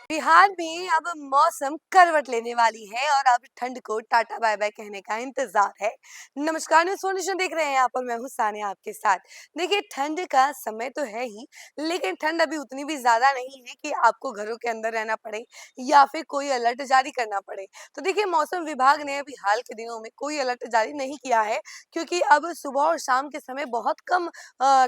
बिहार में अब मौसम करवट लेने वाली है और अब ठंड को टाटा बाय बाय कहने का इंतजार है। नमस्कार, न्यूज़ फाउंडेशन देख रहे हैं आप और मैं हूँ सानिया आपके साथ। देखिए, ठंड का समय तो है ही, लेकिन ठंड अभी उतनी भी ज्यादा नहीं है कि आपको घरों के अंदर रहना पड़े या फिर कोई अलर्ट जारी करना पड़े। तो देखिए, मौसम विभाग ने अभी हाल के दिनों में कोई अलर्ट जारी नहीं किया है, क्योंकि अब सुबह और शाम के समय बहुत कम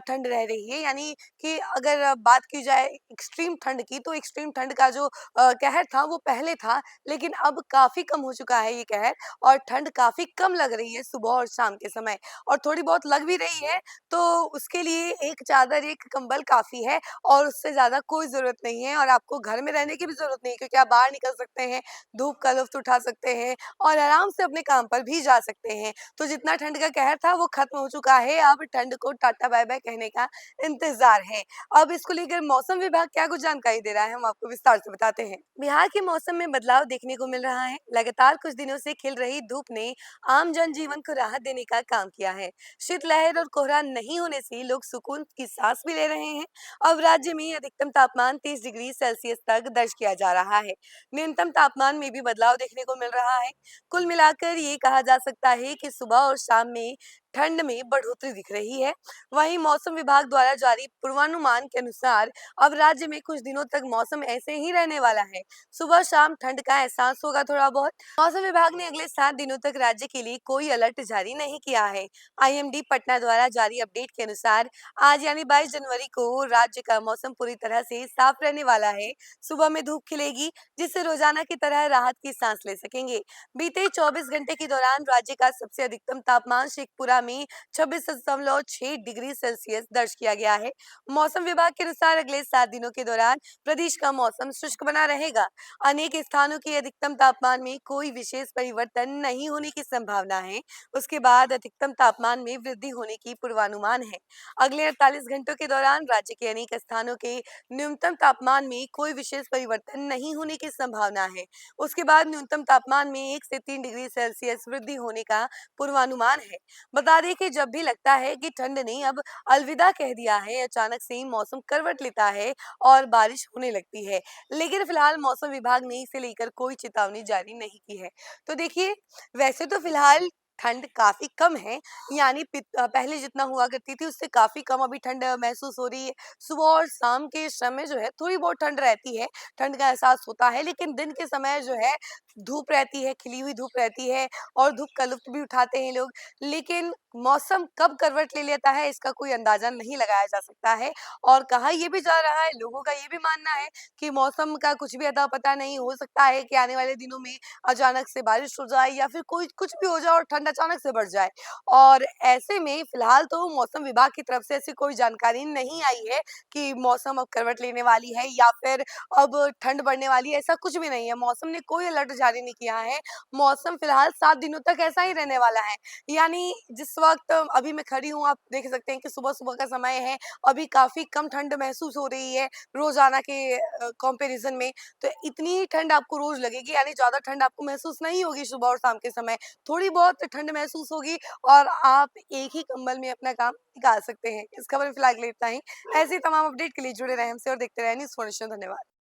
ठंड रह रही है। यानी कि अगर बात की जाए एक्सट्रीम ठंड की, तो एक्सट्रीम ठंड का जो कहर था वो पहले था, लेकिन अब काफ़ी कम हो चुका है ये कहर और ठंड काफ़ी कम लग रही है सुबह और शाम के समय और थोड़ी बहुत लग भी रही है, तो उसके लिए एक चादर, एक कंबल काफ़ी है और उससे ज़्यादा कोई ज़रूरत नहीं है और आपको घर में रहने की भी ज़रूरत नहीं है, क्योंकि आप बाहर निकल सकते हैं, धूप का लुत्फ़ उठा सकते हैं और आराम से अपने काम पर भी जा सकते हैं। तो जितना ठंड का कहर था वो खत्म हो चुका है, अब ठंड को टाटा बाय-बाय कहने का इंतज़ार है। अब इसको लेकर मौसम विभाग क्या कुछ जानकारी दे रहा है, हम आपको विस्तार से बताते हैं। बिहार के मौसम में बदलाव देखने को मिल रहा है। लगातार कुछ दिनों से खिल रही धूप ने आम जनजीवन को राहत देने का काम किया है। शीतलहर और कोहरा नहीं होने से लोग सुकून की सांस भी ले रहे हैं। अब राज्य में अधिकतम तापमान 30 डिग्री सेल्सियस तक दर्ज किया जा रहा है। न्यूनतम तापमान में भी बदलाव देखने को मिल रहा है। कुल मिलाकर ये कहा जा सकता है कि सुबह और शाम में ठंड में बढ़ोतरी दिख रही है। वहीं मौसम विभाग द्वारा जारी पूर्वानुमान के अनुसार अब राज्य में कुछ दिनों तक मौसम ऐसे ही रहने वाला है। सुबह शाम ठंड का एहसास होगा थोड़ा बहुत। मौसम विभाग ने अगले 7 दिनों तक राज्य के लिए कोई अलर्ट जारी नहीं किया है। आईएमडी पटना द्वारा जारी अपडेट के अनुसार आज यानी 22 जनवरी को राज्य का मौसम पूरी तरह से साफ रहने वाला है। सुबह में धूप खिलेगी, जिससे रोजाना की तरह राहत की सांस ले सकेंगे। बीते 24 घंटे के दौरान राज्य का सबसे अधिकतम तापमान शेखपुरा में 26.6 डिग्री सेल्सियस दर्ज किया गया है। मौसम विभाग के अनुसार अगले 7 दिनों के दौरान प्रदेश का मौसम शुष्क बना रहेगा। अनेक स्थानों के अधिकतम तापमान में कोई विशेष परिवर्तन नहीं होने की संभावना है। उसके बाद अधिकतम तापमान में वृद्धि होने की पूर्वानुमान है। अगले 48 घंटों के दौरान राज्य के अनेक स्थानों के न्यूनतम तापमान में कोई विशेष परिवर्तन नहीं होने की संभावना है। उसके बाद न्यूनतम तापमान में 1 से 3 डिग्री सेल्सियस वृद्धि होने का पूर्वानुमान है। बता दें कि जब भी लगता है कि ठंड ने अब अलविदा कह दिया है, अचानक से ही मौसम करवट लेता है और बारिश होने लगती है। लेकिन फिलहाल मौसम विभाग ने इसे लेकर कोई चेतावनी जारी नहीं की है। तो देखिए, वैसे तो फिलहाल ठंड काफ़ी कम है, यानी पहले जितना हुआ करती थी उससे काफ़ी कम अभी ठंड महसूस हो रही है। सुबह और शाम के समय जो है थोड़ी बहुत ठंड रहती है, ठंड का एहसास होता है, लेकिन दिन के समय जो है धूप रहती है, खिली हुई धूप रहती है और धूप का लुत्फ़ भी उठाते हैं लोग। लेकिन मौसम कब करवट ले लेता है इसका कोई अंदाज़ा नहीं लगाया जा सकता है और कहा ये भी जा रहा है, लोगों का ये भी मानना है कि मौसम का कुछ भी अता पता नहीं, हो सकता है कि आने वाले दिनों में अचानक से बारिश हो जाए या फिर कोई कुछ भी हो जाए और ठंड अचानक से बढ़ जाए। और ऐसे में फिलहाल तो मौसम विभाग की तरफ से ऐसी कोई जानकारी नहीं आई है कि मौसम अब करवट लेने वाली है या फिर अब ठंड बढ़ने वाली है, ऐसा कुछ भी नहीं है। मौसम ने कोई अलर्ट जारी नहीं किया है। मौसम फिलहाल 7 दिनों तक ऐसा ही रहने वाला है। यानी जिस वक़्त अभी मैं खड़ी हूँ, आप देख सकते हैं कि सुबह-सुबह का समय है, अभी काफ़ी कम ठंड महसूस हो रही है रोज़ाना के कंपैरिज़न में। तो इतनी ही ठंड आपको रोज़ लगेगी, यानी ज़्यादा ठंड आपको महसूस नहीं होगी सुबह और शाम के समय। थोड़ी बहुत ठंड महसूस होगी और आप एक ही कंबल में अपना काम निकाल सकते हैं। इस खबर में फिलहाल के लिए इतना ही। ऐसे ही तमाम अपडेट के लिए जुड़े रहें हमसे और देखते रहें न्यूज़ फॉर नेशन। धन्यवाद।